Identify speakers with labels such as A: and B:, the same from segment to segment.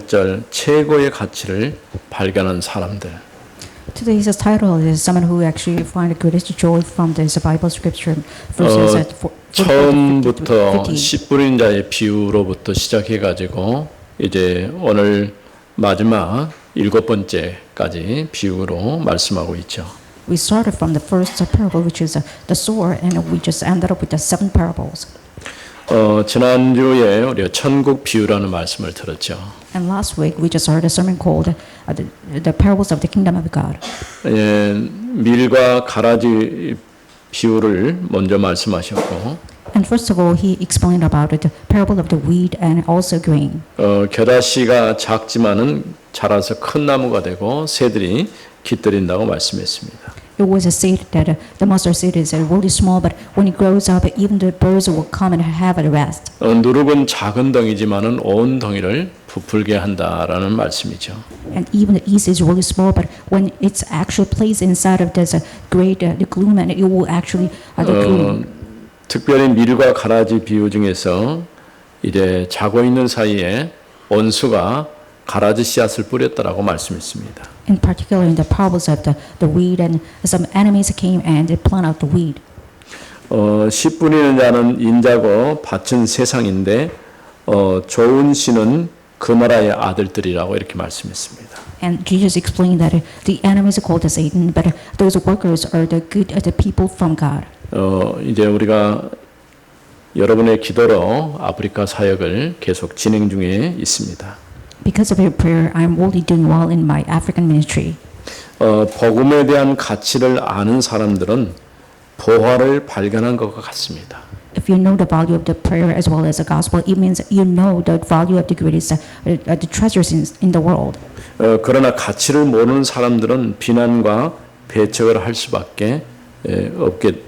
A: 8절 최고의 가치를 발견한 사람들.
B: Today's title is someone who actually find the greatest joy from this Bible scripture. Verses at 44 to
A: 처음부터
B: 50.
A: 씨 뿌린 자의 비유로부터 시작해가지고 이제 오늘 마지막 7번째까지 비유로 말씀하고 있죠.
B: We started from the first parable, which is the sower, and we just ended up with the 7 parables.
A: 지난주에 우리가 천국 비유라는 말씀을 들었죠.
B: And last week we just heard a sermon called the parables of the kingdom of God.
A: 예, 밀과 가라지 비유를 먼저 말씀하셨고,
B: And first of all, he explained about the parable of the wheat and also grain.
A: 겨자씨가 작지만은 자라서 큰 나무가 되고 새들이 깃들인다고 말씀했습니다.
B: It was a seed that the mustard seed is really small, but when it grows up, even the birds will come and have a rest.
A: 누룩은 작은 덩이지만은 온 덩이를 부풀게 한다라는 말씀이죠.
B: And even the yeast is really small, but when it's actually placed inside of this great the gloom, and it will actually the gloom.
A: 특별히 밀과 가라지 비유 중에서 이제 자고 있는 사이에 원수가 가라지 씨앗을 뿌렸다라고 말씀했습니다.
B: In particular, in the parables of the wheat, and some enemies came and they planted out the wheat.
A: 씨 뿌리는 자는 인자고 밭은 세상인데 좋은 씨는 그 나라의 아들들이라고 이렇게 말씀했습니다.
B: And Jesus explained that the enemies are called the Satan, but those workers are the good, the people from God.
A: 이제 우리가 여러분의 기도로 아프리카 사역을 계속 진행 중에 있습니다.
B: Because of your prayer, I'm really doing well in my African ministry.
A: 복음에 대한 가치를 아는 사람들은 보화를 발견한 것과 같습니다.
B: If you know the value of the prayer as well as the gospel, it means you know the value of the greatest the treasures in the world.
A: 그러나 가치를 모르는 사람들은 비난과 배척을 할 수밖에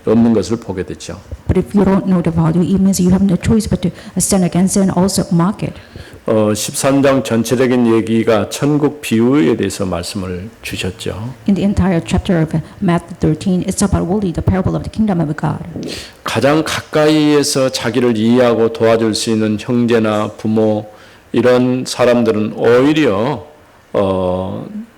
A: 없는 것을 보게 되죠.
B: But if you don't know the value, it means you have no choice but to stand against it and also mock it.
A: 13장 전체적인 얘기가 천국 비유에 대해서 말씀을 주셨죠.
B: In the entire chapter of Matthew 13, it's about really the parable of the kingdom of God.
A: 가장 가까이에서 자기를 이해하고 도와줄 수 있는 형제나 부모 이런 사람들은 오히려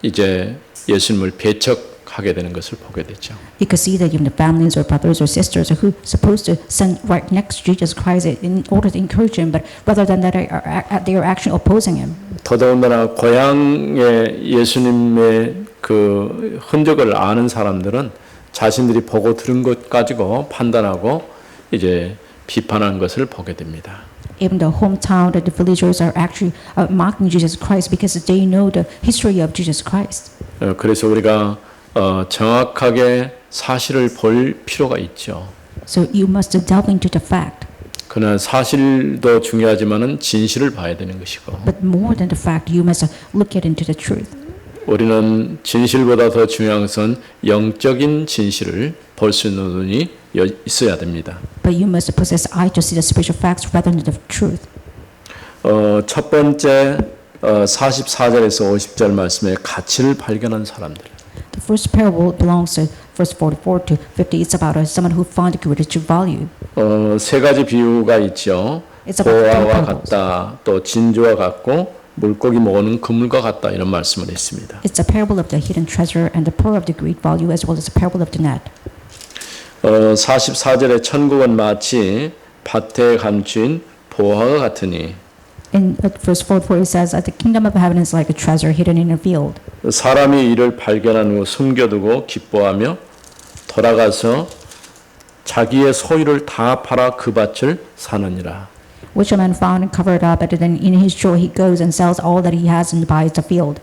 A: 이제 예수님을 배척하게 되는 것을 보게 되죠.
B: You can see that even the families or brothers or sisters who are supposed to stand right next to Jesus Christ in order to encourage him, but rather than that, they are actually opposing him.
A: 더더군다나 고향의 예수님의 그 흔적을 아는 사람들은 자신들이 보고 들은 것 가지고 판단하고 이제 비판하는 것을 보게 됩니다.
B: Even the hometown, the villagers are actually mocking Jesus Christ because they know the history of Jesus Christ.
A: 그래서 우리가 정확하게 사실을 볼 필요가 있죠.
B: So you must delve into the fact.
A: 그러나 사실도 중요하지만은 진실을 봐야 되는 것이고.
B: But more than the fact, you must look into the truth.
A: 우리는 진실보다 더 중요한 것은 영적인 진실을 볼 수 있는 눈이 있어야 됩니다.
B: But you must possess eye to see the spiritual facts rather than the truth.
A: 첫 번째 44절에서 50절 말씀에 가치를 발견한 사람들.
B: The first parable belongs to verse 44 to 50. It's about someone who found the greatest value.
A: 세 가지 비유가 있죠.
B: It's about
A: 보화와
B: three parables.
A: 같다, 또 진주와 같고 물고기 모으는 그물과 같다 이런 말씀을 했습니다.
B: It's a parable of the hidden treasure and the pearl of the great value, as well as the parable of the net.
A: 44절에 천국은 마치 밭에 감춘 보화와 같으니
B: In verse 44, it says that the kingdom of heaven is like a treasure hidden in a field.
A: 사람이 이를 발견한 후 숨겨두고 기뻐하며 돌아가서 자기의 소유를 다 팔아 그 밭을 사느니라.
B: Which a man found and covered up, and then in his joy he goes and sells all that he has and buys the field.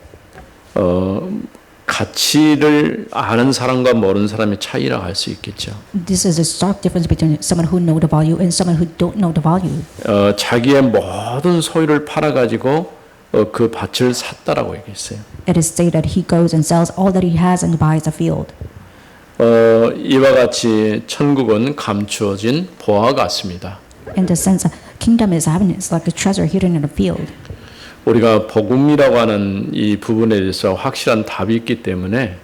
A: 가치를 아는 사람과 모르는 사람의 차이라고 할 수 있겠죠.
B: This is a stark difference between someone who knows the value and someone who don't know the value.
A: 자기의 모든 소유를 팔아가지고 그 밭을 샀다라고 얘기했어요.
B: It is stated that he goes and sells all that he has and buys a field.
A: 이와 같이 천국은 감추어진 보화 같습니다.
B: In the sense, kingdom is heaven is like a treasure hidden in a field.
A: 우리가 복음이라고 하는 이 부분에 대해서 확실한 답이 있기 때문에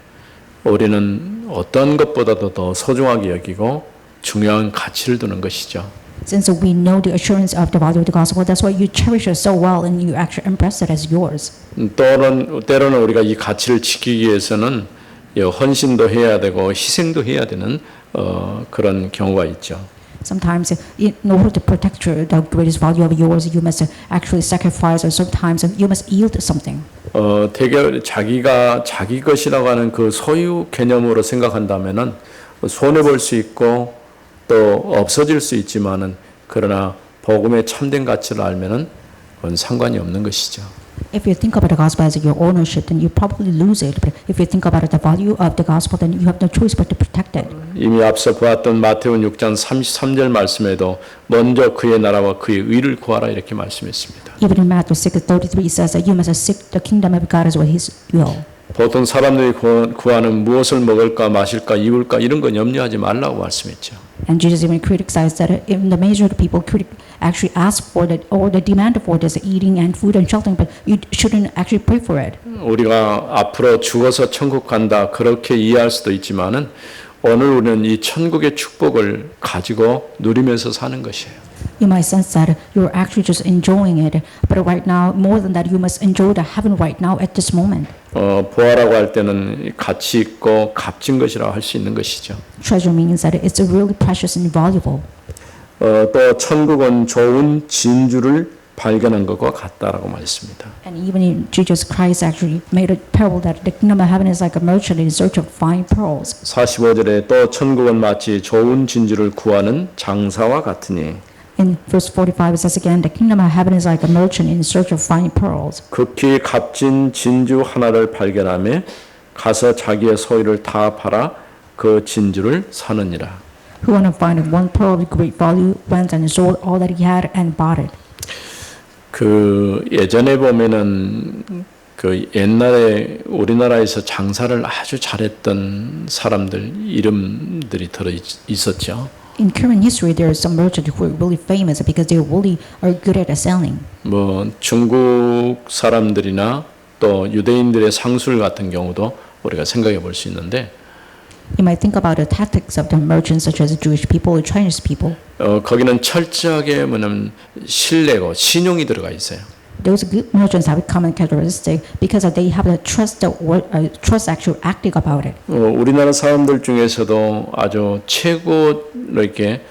A: 우리는 어떤 것보다도 더 소중하게 여기고 중요한 가치를 두는 것이죠.
B: Since we know the assurance of the value of the gospel, that's why you cherish it so well and you actually embrace it as yours.
A: 때로는 우리가 이 가치를 지키기 위해서는 헌신도 해야 되고 희생도 해야 되는 그런 경우가 있죠.
B: Sometimes, in order to protect the greatest value of yours, you must actually sacrifice, or sometimes you must yield something.
A: 되게 자기가 자기 것이라고 하는 그 소유 개념으로 생각한다면은 손해 볼 수 있고 또 없어질 수 있지만은 그러나 복음의 참된 가치를 알면은 그건 상관이 없는 것이죠.
B: If you think about the gospel as your ownership, then you probably lose it. But if you think about the value of the gospel, then you have no choice but to protect it.
A: 이미 앞서 보았던 마태복음 6장 33절 말씀에도 먼저 그의 나라와 그의 의를 구하라 이렇게 말씀했습니다.
B: Even in Matthew 6:33, it says that you must seek the kingdom of God as well His will.
A: 보통 사람들이 구하는 무엇을 먹을까 마실까 입을까 이런 건 염려하지 말라고 말씀했죠.
B: And Jesus even criticized that even the majority of people actually ask for that, or the demand for this eating and food and shelter, but you shouldn't actually pray for it.
A: 우리가 앞으로 죽어서 천국 간다 그렇게 이해할 수도 있지만은 오늘 우리는 이 천국의 축복을 가지고 누리면서 사는 것이에요.
B: You might sense that you're actually just enjoying it, but right now, more than that, you must enjoy the heaven right now at this moment.
A: 보아라고 할 때는 가치 있고 값진 것이라고 할 수 있는 것이죠.
B: Treasure means that it's really precious and valuable.
A: 또 천국은 좋은 진주를 발견한 것과 같다라고 말했습니다.
B: And even in Jesus Christ actually made a parable that the kingdom of heaven is like a merchant in search of fine pearls.
A: 45절에 또 천국은 마치 좋은 진주를 구하는 장사와 같으니
B: In verse 45 it says again, the kingdom of heaven is like a merchant in search of fine pearls.
A: 극히 값진 진주 하나를 발견하며 가서 자기의 소유를 다 팔아 그 진주를 사느니라.
B: Who wanted to find one pearl of great value went and sold all that he had and bought it.
A: 그 예전에 보면은 그 옛날에 우리나라에서 장사를 아주 잘했던 사람들 이름들이 들어 있었죠.
B: In current history, there are some merchants who are really famous because they really are good at selling.
A: 뭐 중국 사람들이나 또 유대인들의 상술 같은 경우도 우리가 생각해 볼 수 있는데
B: You might think about the tactics of the merchants such as Jewish people or Chinese people.
A: 거기는 철저하게 뭐냐면 신뢰고 신용이 들어가 있어요.
B: Those good merchants have a common characteristic because they have the trust actually acting about it.
A: 우리나라 사람들 중에서도 아주 최고 이렇게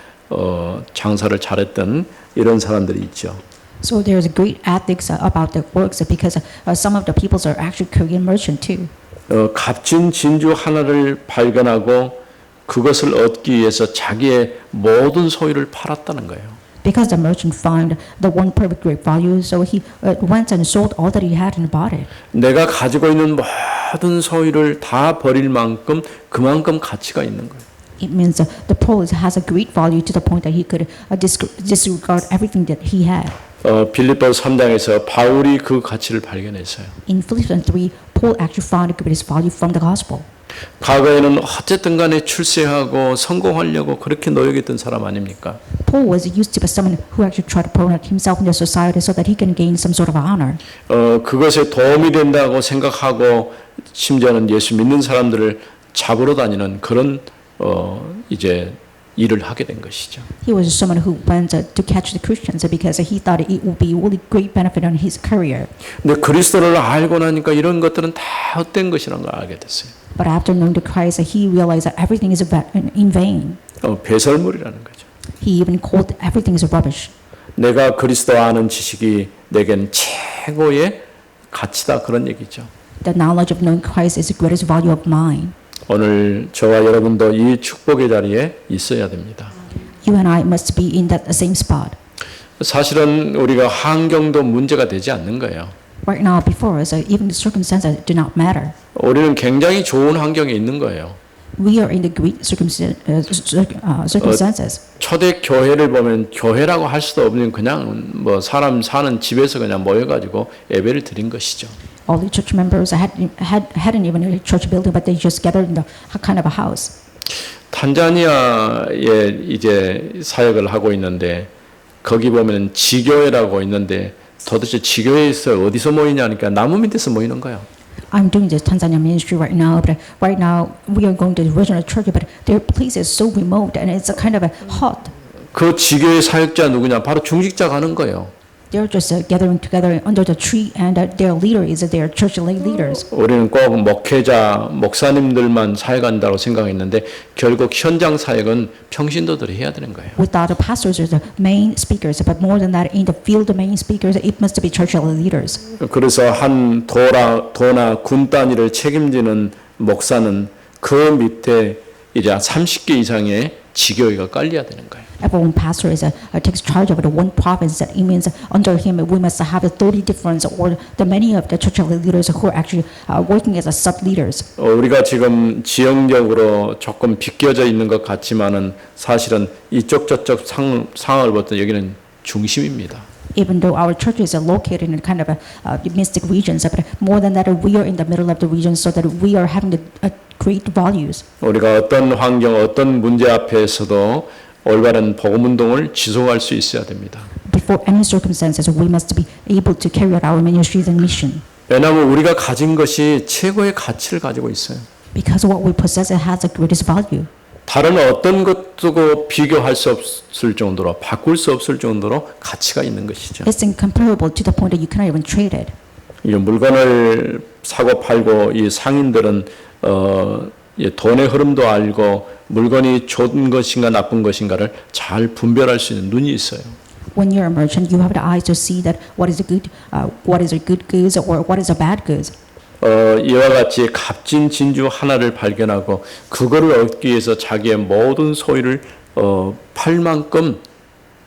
A: 장사를 잘했던 이런 사람들이 있죠.
B: So there's great ethics about the works because some of the peoples are actually Korean merchant too.
A: 값진 진주 하나를 발견하고 그것을 얻기 위해서 자기의 모든 소유를 팔았다는 거예요.
B: Because the merchant found the one pearl of great value, so he went and sold all that he had and bought it.
A: 내가 가지고 있는 모든 소유를 다 버릴 만큼 그만큼 가치가 있는 거예요.
B: It means the pearl has a great value to the point that he could disregard everything that he had.
A: 빌립보 3장에서 바울이 그 가치를 발견했어요.
B: In Philippians 3, Paul actually found the greatest value from the gospel.
A: 과거에는 어쨌든 간에 출세하고 성공하려고 그렇게 노력했던 사람 아닙니까?
B: Paul was used to be someone who actually tried to promote himself in the society so that he can gain some sort of honor.
A: 그것에 도움이 된다고 생각하고 심지어는 예수 믿는 사람들을 잡으러 다니는 그런 이제 일을 하게 된 것이죠.
B: He was someone who went to catch the Christians because he thought it would be really great benefit on his career.
A: 근데 그리스도를 알고 나니까 이런 것들은 다 헛된 것이라는 걸 알게 됐어요.
B: But after knowing the Christ, he realized that everything is in vain.
A: 배설물이라는 거죠.
B: He even called everything is rubbish.
A: 내가 그리스도 아는 지식이 내겐 최고의 가치다 그런 얘기죠.
B: The knowledge of knowing Christ is the greatest value of mine.
A: 오늘 저와 여러분도 이 축복의 자리에 있어야 됩니다.
B: You and I must be in that same spot.
A: 사실은 우리가 환경도 문제가 되지 않는 거예요.
B: Right now, before us, even the circumstances do not matter.
A: 우리는 굉장히 좋은 환경에 있는 거예요.
B: We are in the great circumstances.
A: 초대 교회를 보면 교회라고 할 수도 없는 그냥 뭐 사람 사는 집에서 그냥 모여가지고 예배를 드린 것이죠.
B: All the church members hadn't even a church building, but they just gathered in the kind of a house.
A: 탄자니아에 이제 사역을 하고 있는데 거기 보면 지교회라고 있는데 도대체 지교회에서 어디서 모이냐니까 나무 밑에서 모이는 거예요.
B: I'm doing the Tanzania ministry right now, but we are going to the regional church, but their place is so remote and it's a kind of a hot.
A: 그 지교의 사역자 누구냐? 바로 중직자가 하는 거예요.
B: They're just gathering together under the tree, and their leader is their church leaders.
A: 우리는 꼭 목회자, 목사님들만 사역한다고 생각했는데 결국 현장 사역은 평신도들이 해야 되는 거예요.
B: We thought the pastors are the main speakers, but more than that, in the field, the main speakers, it must be church leaders.
A: 그래서 한 도나 군 단위를 책임지는 목사는 그 밑에 이제 30개 이상의 지교회가 깔려야 되는 거예요.
B: Everyone pastor takes charge of the one province. That it means under him we must have 30 different, or the many of the church leaders who are actually working as sub leaders.
A: 우리가 지금 지형적으로 조금 비껴져 있는 것 같지만은 사실은 이쪽 저쪽 상황을 볼 때 여기는 중심입니다.
B: Even though our churches are located in kind of mystic regions, but more than that, we are in the middle of the region, so that we are having great values.
A: 우리가 어떤 환경, 어떤 문제 앞에서도 올바른 복음 운동을 지속할 수 있어야 됩니다.
B: Before any circumstances, we must be able to carry out our ministries and mission.
A: 왜냐하면 우리가 가진 것이 최고의 가치를 가지고 있어요.
B: Because what we possess has the greatest value.
A: 다른 어떤 것도 비교할 수 없을 정도로 바꿀 수 없을 정도로 가치가 있는 것이죠.
B: It's incomparable to the point that you cannot even trade it.
A: 이 물건을 사고 팔고 이 상인들은 돈의 흐름도 알고 물건이 좋은 것인가 나쁜 것인가를 잘 분별할 수 있는 눈이 있어요.
B: When you're a merchant, you have the eyes to see that what is a good goods or what is a bad goods.
A: 이와 같이 값진 진주 하나를 발견하고 그거를 얻기 위해서 자기의 모든 소유를 팔 만큼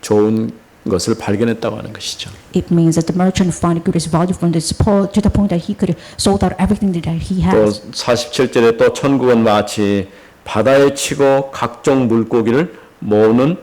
A: 좋은 것을 발견했다고 하는 것이죠.
B: It means that the merchant found the greatest value from this pearl to the point that he could sold out everything that he
A: 또
B: has.
A: 47절에 또 천국은 마치 바다에 치고 각종 물고기를 모으는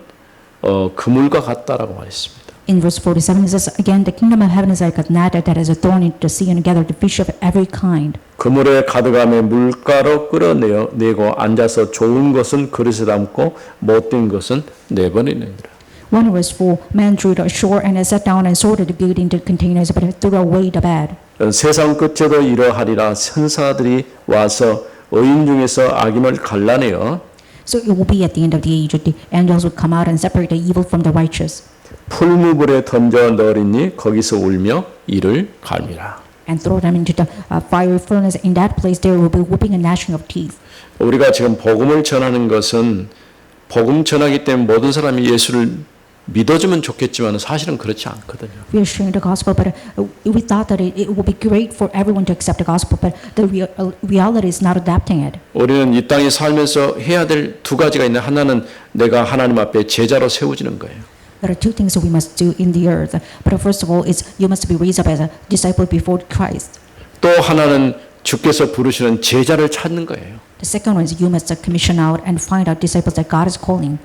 A: 그물과 같다라고 말했습니다.
B: In verse 47 it says, again, the kingdom of heaven is like a net that is thrown into the sea and gathered the fish of every kind.
A: 그물에 가득함에 물가로 끌어내고 앉아서 좋은 것은 그릇에 담고 못된 것은 내버리느니라.
B: When it was full, men drew it ashore and sat down and sorted the good into containers, but threw away the bad.
A: 세상 끝에도 이러하리라. 천사들이 와서 의인 중에서 악인을 갈라내어
B: So it will be at the end of the age that the angels will come out and separate the evil from the righteous
A: 풀무불에 던져 넣으리니 거기서 울며 이를 갈미라.
B: and throw them into the fiery furnace. In that place there will be whooping and gnashing of teeth.
A: 우리가 지금 복음을 전하는 것은 복음 전하기 때문에 모든 사람이 예수를 믿어주면 좋겠지만 사실은 그렇지 않거든요.
B: We are sharing the gospel, but we thought that it would be great for everyone to accept the gospel, but the reality is not adapting it.
A: 우리는 이 땅에 살면서 해야 될 두 가지가 있는데 하나는 내가 하나님 앞에 제자로 세워지는 거예요.
B: There are two things that we must do in the earth. But first of all, is you must be raised up as a disciple before Christ.
A: 또 하나는 주께서 부르시는 제자를 찾는 거예요.
B: The second one is you must commission out and find out disciples that God is calling.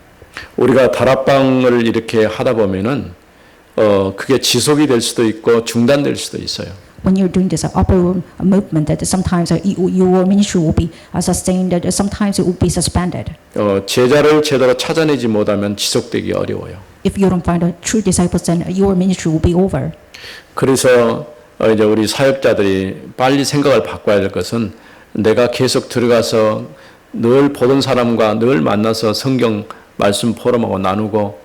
A: 우리가 다락방을 이렇게 하다 보면은 그게 지속이 될 수도 있고 중단될 수도 있어요.
B: When you're doing this upper room movement, that sometimes your ministry will be sustained, that sometimes it will be suspended.
A: 제자를 제대로 찾아내지 못하면 지속되기 어려워요.
B: If you don't find true disciples, then your ministry will be over.
A: 그래서 이제 우리 사역자들이 빨리 생각을 바꿔야 될 것은 내가 계속 들어가서 늘 보던 사람과 늘 만나서 성경 말씀 포럼하고 나누고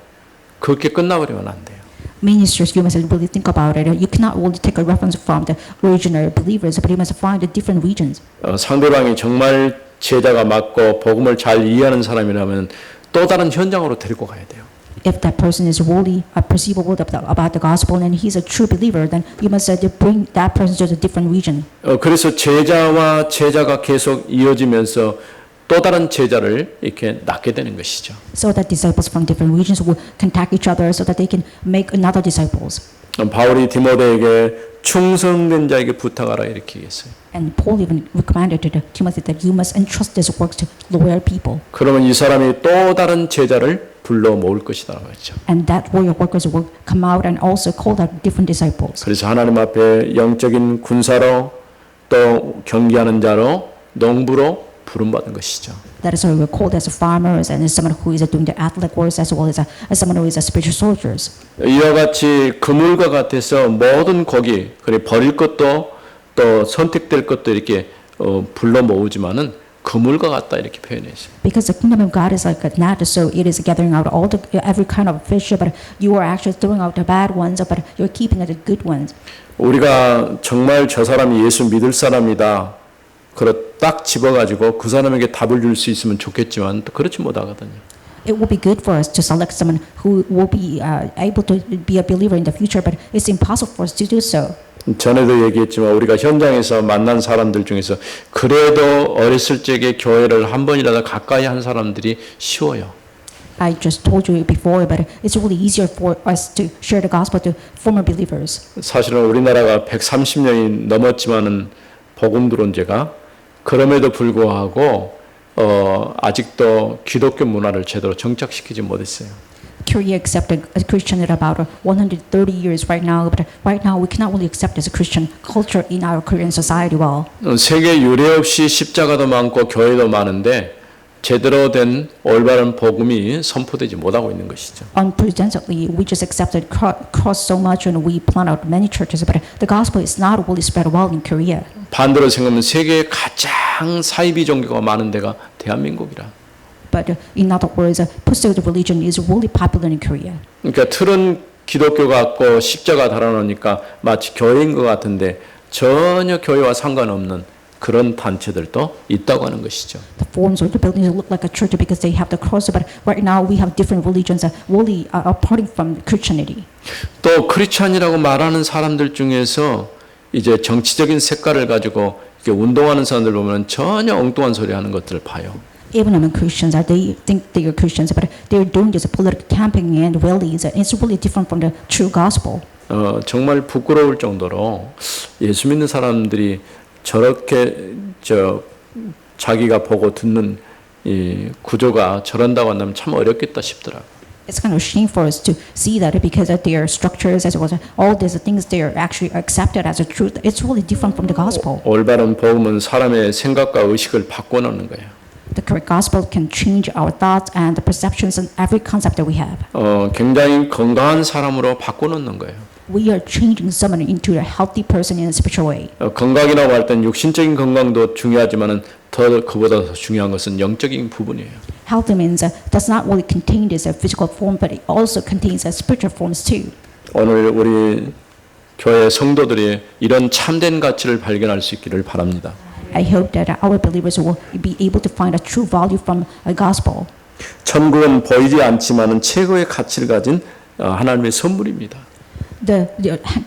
A: 그렇게 끝나버리면 안 돼요.
B: Ministers, you must really think about it. You cannot only take a reference from the original believers, but you must find the different regions.
A: 상대방이 정말 제자가 맞고 복음을 잘 이해하는 사람이라면 또 다른 현장으로 데리고 가야 돼요.
B: If that person is really perceivable about the gospel and he's a true believer, then you must bring that person to a different region.
A: 그래서 제자와 제자가 계속 이어지면서 또 다른 제자를 이렇게 낳게 되는 것이죠.
B: So that disciples from different regions will contact each other so that they can make another disciples.
A: 바울이 디모데에게 충성된 자에게 부탁하라 이렇게 얘기했어요.
B: And Paul even recommended to Timothy that you must entrust this work to loyal people.
A: 그러면 이 사람이 또 다른 제자를 불러 모을 것이다라고 했죠.
B: And that loyal workers will come out and also call out different disciples.
A: 그래서 하나님 앞에 영적인 군사로 또 경기하는 자로 농부로 부름받은 것이죠.
B: That is why we're called as farmers and as someone who is doing the athletic works as well as someone who is a spiritual soldiers.
A: 이와 같이 그물과 같아서 모든 고기, 그리고 버릴 것도 또 선택될 것도 이렇게 불러 모으지만은 그물과 같다 이렇게 표현했습니다.
B: Because the kingdom of God is like a net, so it is gathering out all the every kind of fish, but you are actually throwing out the bad ones, but you're keeping the good ones.
A: 우리가 정말 저 사람이 예수 믿을 사람이다. 딱 집어가지고 그 사람에게 답을 줄 수 있으면 좋겠지만 또 그렇지 못하거든요.
B: It will be good for us to select someone who will be able to be a believer in the future, but it's impossible for us to do so.
A: 전에도 얘기했지만 우리가 현장에서 만난 사람들 중에서 그래도 어렸을 적에 교회를 한 번이라도 가까이 한 사람들이 쉬워요.
B: I just told you before, but it's really easier for us to share the gospel to former believers.
A: 사실은 우리나라가 130년이 넘었지만은 복음 들어온 지가 그럼에도 불구하고 아직도 기독교 문화를 제대로 정착시키지 못했어요.
B: Korea accepted a Christian at about 130 years right now, but right now we cannot really accept as a Christian culture in our Korean society well.
A: 세계 유례 없이 십자가도 많고 교회도 많은데 제대로 된 올바른 복음이 선포되지 못하고 있는 것이죠.
B: Unprecedentedly, we just accepted cross so much and we plant out many churches, but the gospel is not really spread well in Korea.
A: 반대로 생각하면 세계에 가장 사이비 종교가 많은 데가 대한민국이라.
B: But in other words, Apostolic religion is really popular in Korea.
A: 그러니까 틀은 기독교 같고 십자가 달아놓으니까 마치 교회인 것 같은데 전혀 교회와 상관없는 그런 단체들도 있다고 하는 것이죠.
B: The forms of the buildings look like a church because they have the cross, but right now we have different religions that really are apart from Christianity.
A: 또 크리스찬이라고 말하는 사람들 중에서 이제 정치적인 색깔을 가지고 이렇게 운동하는 사람들 보면 전혀 엉뚱한 소리 하는 것들을 봐요.
B: Even among Christians, they think they are Christians, but they're doing this political campaign and rallies. It's really different from the true gospel.
A: 정말 부끄러울 정도로 예수 믿는 사람들이 저렇게 자기가 보고 듣는 이 구조가 저런다고 한다면 참 어렵겠다 싶더라고요.
B: It's kind of shame for us to see that because of their structures as well as all these things they are actually accepted as a truth. It's really different from the gospel.
A: 올바른 복음은 사람의 생각과 의식을 바꿔놓는 거예요.
B: The correct gospel can change our thoughts and the perceptions and every concept that we have.
A: 굉장히 건강한 사람으로 바꿔놓는 거예요.
B: We are changing someone into a healthy person in a spiritual way.
A: 건강이라고 할 땐 육신적인 건강도 중요하지만은 더 그보다 더 중요한 것은 영적인 부분이에요.
B: Health means does not only contain this physical form, but it also contains spiritual forms too.
A: 오늘 우리 교회 성도들이 이런 참된 가치를 발견할 수 있기를 바랍니다.
B: I hope that our believers will be able to find a true value from a gospel.
A: 천국은 보이지 않지만은 최고의 가치를 가진 하나님의 선물입니다.
B: The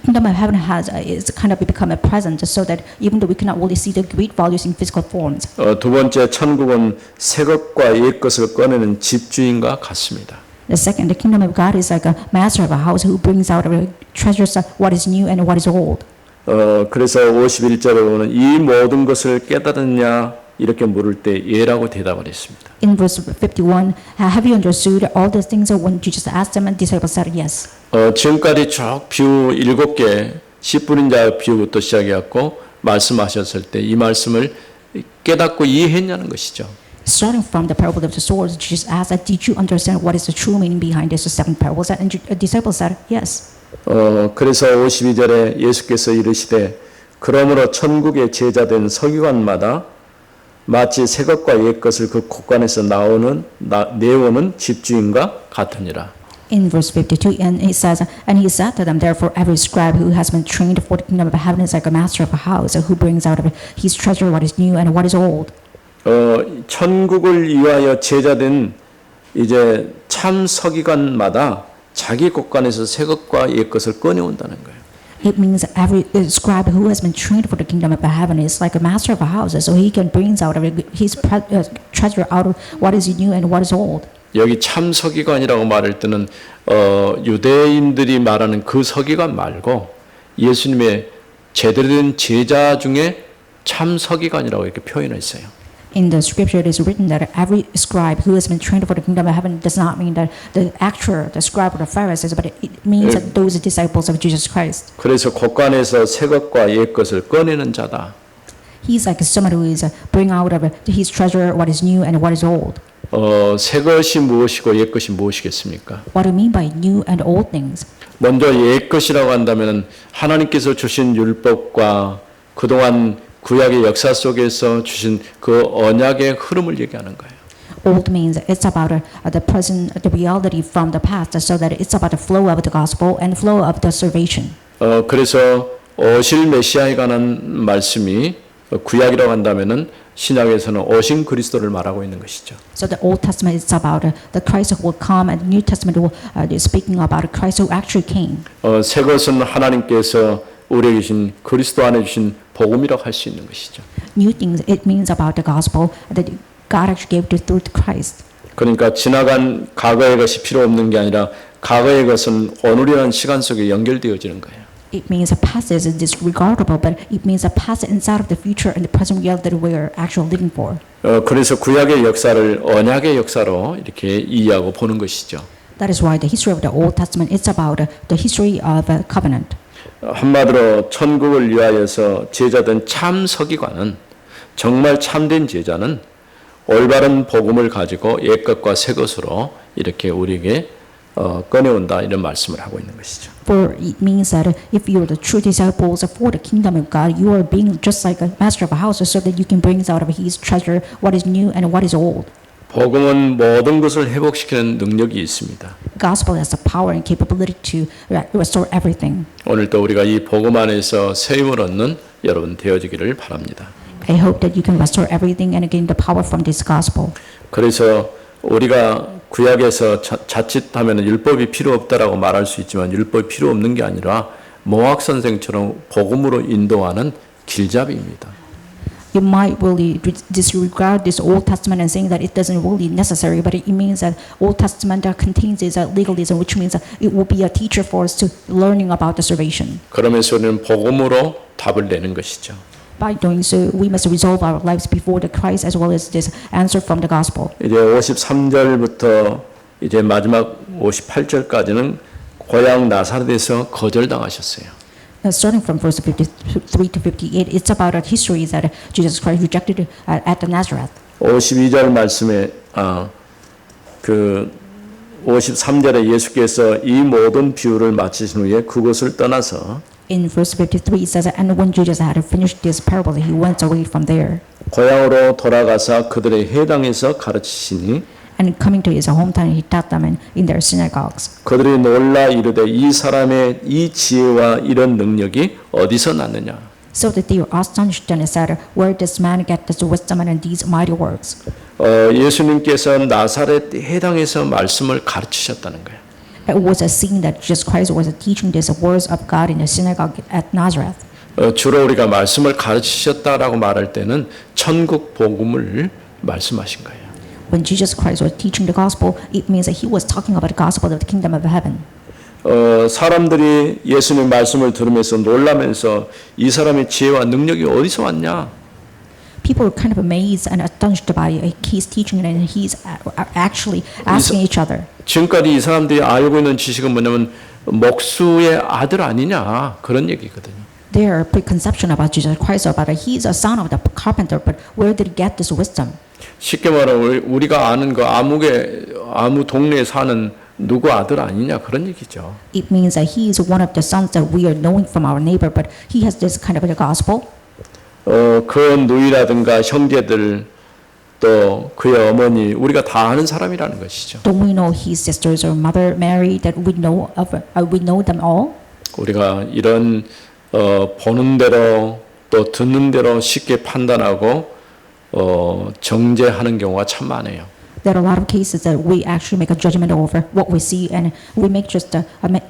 B: kingdom of heaven is kind of become a present, so that even though we cannot really see the great values in physical forms.
A: 두 번째 천국은 새 것과 옛 것을 꺼내는 집주인과 같습니다.
B: The second, the kingdom of God is like a master of a house who brings out treasures what is new and what is old.
A: 그래서 51절에 보면 이 모든 것을 깨달았냐 이렇게 물을 때 예라고 대답을 했습니다.
B: In verse 51, have you understood all these things when Jesus asked them and disciples said yes.
A: 지금까지 쭉 비유 7개 10분인 자 비유부터 시작해갖고 말씀하셨을 때 이 말씀을 깨닫고 이해했냐는 것이죠.
B: Starting from the parable of the swords, Jesus asked, did you understand what is the true meaning behind these seven parables? And disciples said yes.
A: 그래서 52절에 예수께서 이르시되 그러므로 천국의 제자된 서기관마다 마치 새 것과 옛 것을 그 곳간에서 내오는 집주인과 같으니라.
B: In verse 52, and he says, and he said to them, therefore every scribe who has been trained for the kingdom of heaven is like a master of a house who brings out of his treasure what is new and what is old.
A: 천국을 위하여 제자된 이제 참 서기관마다 자기 곳간에서 새 것과 옛 것을 꺼내온다는 거예요.
B: It means every scribe who has been trained for the kingdom of heaven is like a master of a house, so he can bring out of his treasure out of what is new and what is old.
A: 여기 참 서기관이라고 말할 때는 유대인들이 말하는 그 서기관 말고 예수님의 제대로 된 제자 중에 참 서기관이라고 이렇게 표현했어요.
B: In the scripture, it is written that every scribe who has been trained for the kingdom of heaven does not mean that the scribe or the Pharisees, but it means that those disciples of Jesus Christ.
A: 그래서 곳간에서 새 것과 옛 것을 꺼내는 자다.
B: He's like someone who is bring out of his treasure what is new and what is old.
A: 새 것이 무엇이고 옛 것이 무엇이겠습니까?
B: What do you mean by new and old things?
A: 먼저 옛 것이라고 한다면 하나님께서 주신 율법과 그동안 구약의 역사 속에서 주신 그 언약의 흐름을 얘기하는 거예요.
B: Old means it's about the present, the reality from the past, so that it's about the flow of the gospel and flow of the salvation.
A: 그래서 오실 메시아에 관한 말씀이 구약이라고 한다면은 신약에서는 오신 그리스도를 말하고 있는 것이죠.
B: So the Old Testament is about the Christ who will come, and the New Testament is speaking about Christ who actually came.
A: 새 것은 하나님께서 우리에게 주신 그리스도 안에 주신 복음이라고 할 수 있는 것이죠.
B: New things, it means about the gospel that God actually gave through Christ.
A: 그러니까 지나간 과거의 것이 필요 없는 게 아니라 과거의 것은 오늘이라는 시간 속에 연결되어지는 거예요.
B: It means the past is disregardable, but it means the past inside of the future and the present reality that we are actually living for.
A: 그래서 구약의 역사를 언약의 역사로 이렇게 이해하고 보는 것이죠.
B: That is why the history of the Old Testament is about the history of a covenant.
A: 한마디로 천국을 위하여서 제자된 참 서기관은 정말 참된 제자는 올바른 복음을 가지고 옛것과 새것으로 이렇게 우리에게 꺼내온다 이런 말씀을 하고 있는 것이죠.
B: For it means that if you are the true disciples for the kingdom of God, you are being just like a master of a house, so that you can bring out of his treasure what is new and what is old.
A: 복음은 모든 것을 회복시키는 능력이 있습니다.
B: Gospel has the power and capability to restore everything.
A: 오늘 또 우리가 이 복음 안에서 새 힘을 얻는 여러분 되어지기를 바랍니다.
B: I hope that you can restore everything and gain the power from this gospel.
A: 그래서 우리가 구약에서 자칫하면 율법이 필요 없다라고 말할 수 있지만 율법이 필요 없는 게 아니라 모학 선생처럼 복음으로 인도하는 길잡이입니다.
B: You might really disregard this Old Testament and saying that it doesn't really necessary, but it means that Old Testament contains this legalism, which means that it will be a teacher for us to learning about the salvation.
A: 그러면서 우리는 복음으로 답을 내는 것이죠.
B: By doing so, we must resolve our lives before the Christ as well as this answer from the gospel.
A: 이제 53절부터 이제 마지막 58절까지는 고향 나사렛에서 거절당하셨어요.
B: Starting from verse 53 to 58, it's about a history that Jesus Christ rejected at the Nazareth.
A: 52절 말씀에 그 53절에 예수께서 이 모든 비유를 마치신 후에 그곳을 떠나서
B: In verse 53, it says, and when Jesus had finished this parable, he went away from there.
A: 고향으로 돌아가사 그들의 회당에서 가르치시니
B: And coming to his hometown, he taught them in their synagogues.
A: 그들이 놀라 이르되 이 사람의 이 지혜와 이런 능력이 어디서 났느냐.
B: So that they were astonished and said, where does man get this wisdom and these mighty works?
A: 예수님께서 나사렛 회당에서 말씀을 가르치셨다는 거예요.
B: It was a scene that Jesus Christ was teaching these words of God in the synagogue at Nazareth.
A: 주로 우리가 말씀을 가르치셨다라고 말할 때는 천국 복음을 말씀하신 거예요.
B: When Jesus Christ was teaching the gospel, it means that he was talking about the gospel of the kingdom of heaven.
A: 사람들이 예수님 말씀을 들으면서 놀라면서 이 사람의 지혜와 능력이 어디서 왔냐?
B: People were kind of amazed and astonished by his teaching, and he's actually asking each other.
A: 지금까지 이 사람들이 알고 있는 지식은 뭐냐면 목수의 아들 아니냐 그런 얘기거든요.
B: Their preconception about Jesus Christ about he's a son of the carpenter, but where did he get this wisdom?
A: 쉽게 말하면 우리가 아는 그 아무 동네에 사는 누구 아들 아니냐 그런 얘기죠.
B: It means that he is one of the sons that we are knowing from our neighbor, but he has this kind of a gospel.
A: 그 누이라든가 형제들 또 그의 어머니 우리가 다 아는 사람이라는 것이죠.
B: Don't we know his sisters or mother Mary that we know of? We know them all.
A: 우리가 이런 보는 대로 또 듣는 대로 쉽게 판단하고 정죄하는 경우가 참 많아요.
B: There are a lot of cases that we actually make a judgment over what we see, and we make just a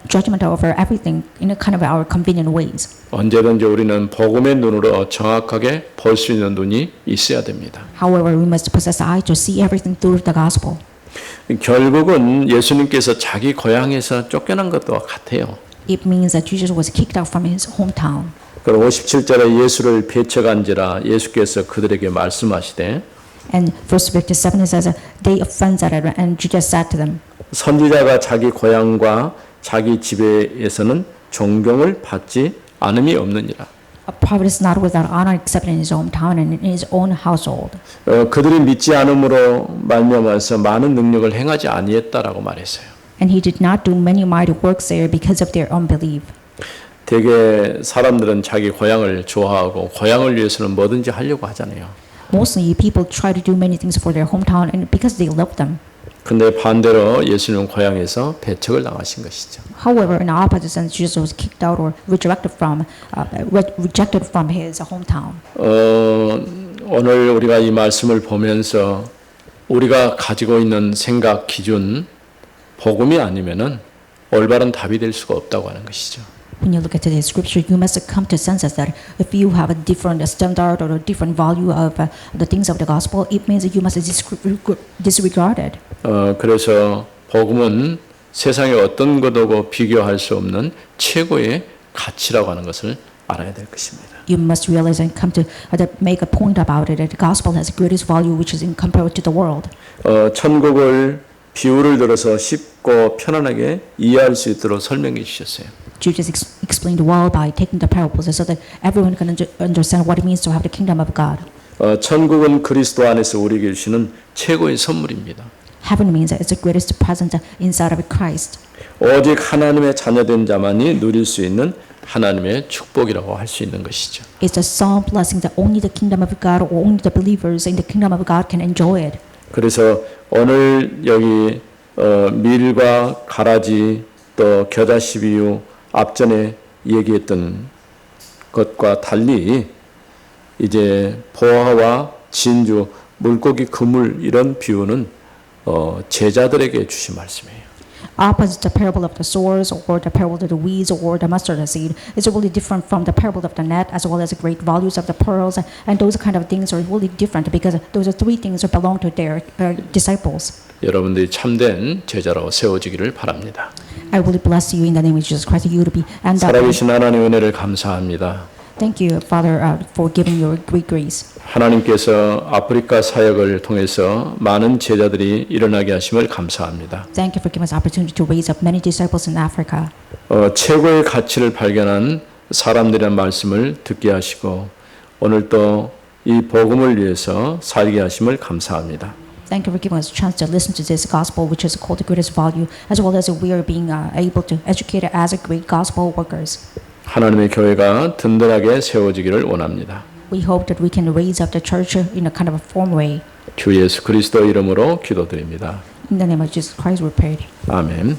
B: judgment over everything in a kind of our convenient ways.
A: 언제든지 우리는 복음의 눈으로 정확하게 볼 수 있는 눈이 있어야 됩니다.
B: However, we must possess eye to see everything through the gospel.
A: 결국은 예수님께서 자기 고향에서 쫓겨난 것과 같아요.
B: It means that Jesus was kicked out from his hometown.
A: 그리고 57절에 예수를 배척한지라 예수께서 그들에게 말씀하시되
B: And verse 57 says, they offended and Jesus said to them,
A: 선지자가 자기 고향과 자기 집에서는 존경을 받지 않음이 없느니라.
B: a prophet is not without honor except in his hometown and in his own household.
A: 그들이 믿지 않음으로 말미암아서 많은 능력을 행하지 아니했다라고 말했어요.
B: And he did not do many mighty works there because of their unbelief.
A: 되게 사람들은 자기 고향을 좋아하고 고향을 위해서는 뭐든지 하려고 하잖아요.
B: Mostly people try to do many things for their hometown and because they love them.
A: 근데 반대로 예수님은 고향에서 배척을 당하신 것이죠.
B: However, in opposite sense, Jesus was kicked out or rejected from his hometown.
A: 오늘 우리가 이 말씀을 보면서 우리가 가지고 있는 생각 기준 복음이 아니면은 올바른 답이 될 수가 없다고 하는 것이죠.
B: When you look at today's scripture, you must come to senses that if you have a different standard or a different value of the things of the gospel, it means that you must disregard it.
A: 그래서 복음은 세상의 어떤 것하고 비교할 수 없는 최고의 가치라고 하는 것을 알아야 될 것입니다.
B: You must realize and come to make a point about it that the gospel has the greatest value which is incomparable to the world.
A: 천국을 비유를 들어서 쉽고 편안하게 이해할 수 있도록 설명해 주셨어요.
B: Jesus explained well by taking the parables so that everyone can understand what it means to have the kingdom of God.
A: 천국은 그리스도 안에서 우리에게 주시는 최고의 선물입니다.
B: Heaven means that it's the greatest present inside of Christ.
A: 오직 하나님의 자녀된 자만이 누릴 수 있는 하나님의 축복이라고 할 수 있는 것이죠.
B: It's a solemn blessing that only the kingdom of God or only the believers in the kingdom of God can enjoy it.
A: 그래서 오늘 여기 밀과 가라지 또 겨자 12유 앞전에 얘기했던 것과 달리 이제 보화와 진주, 물고기, 그물 이런 비유는 제자들에게 주신 말씀이에요.
B: Opposite the parable of the swords or the parable of the weeds or the mustard seed is really different from the parable of the net as well as the great values of the pearls, and those kind of things are really different because those are three things that belong to their disciples.
A: 여러분들이 참된 제자로 세워지기를 바랍니다.
B: I really bless you in the name of Jesus Christ. You to be and
A: 살아계신 하나님의 은혜를 감사합니다.
B: thank you, Father, for giving your great grace.
A: 하나님께서 아프리카 사역을 통해서 많은 제자들이 일어나게 하심을 감사합니다.
B: Thank you for giving us opportunity to raise up many disciples in Africa.
A: 최고의 가치를 발견한 사람들이란 말씀을 듣게 하시고 오늘 또 이 복음을 위해서 살게 하심을 감사합니다.
B: Thank you for giving us a chance to listen to this gospel, which is called the greatest value, as well as we are being able to educate as a great gospel workers.
A: 하나님의 교회가 든든하게 세워지기를 원합니다.
B: We hope that we can raise up the church in a kind of a form way.
A: 주 예수 그리스도 이름으로 기도드립니다.
B: In the name of Jesus Christ, we pray.
A: 아멘.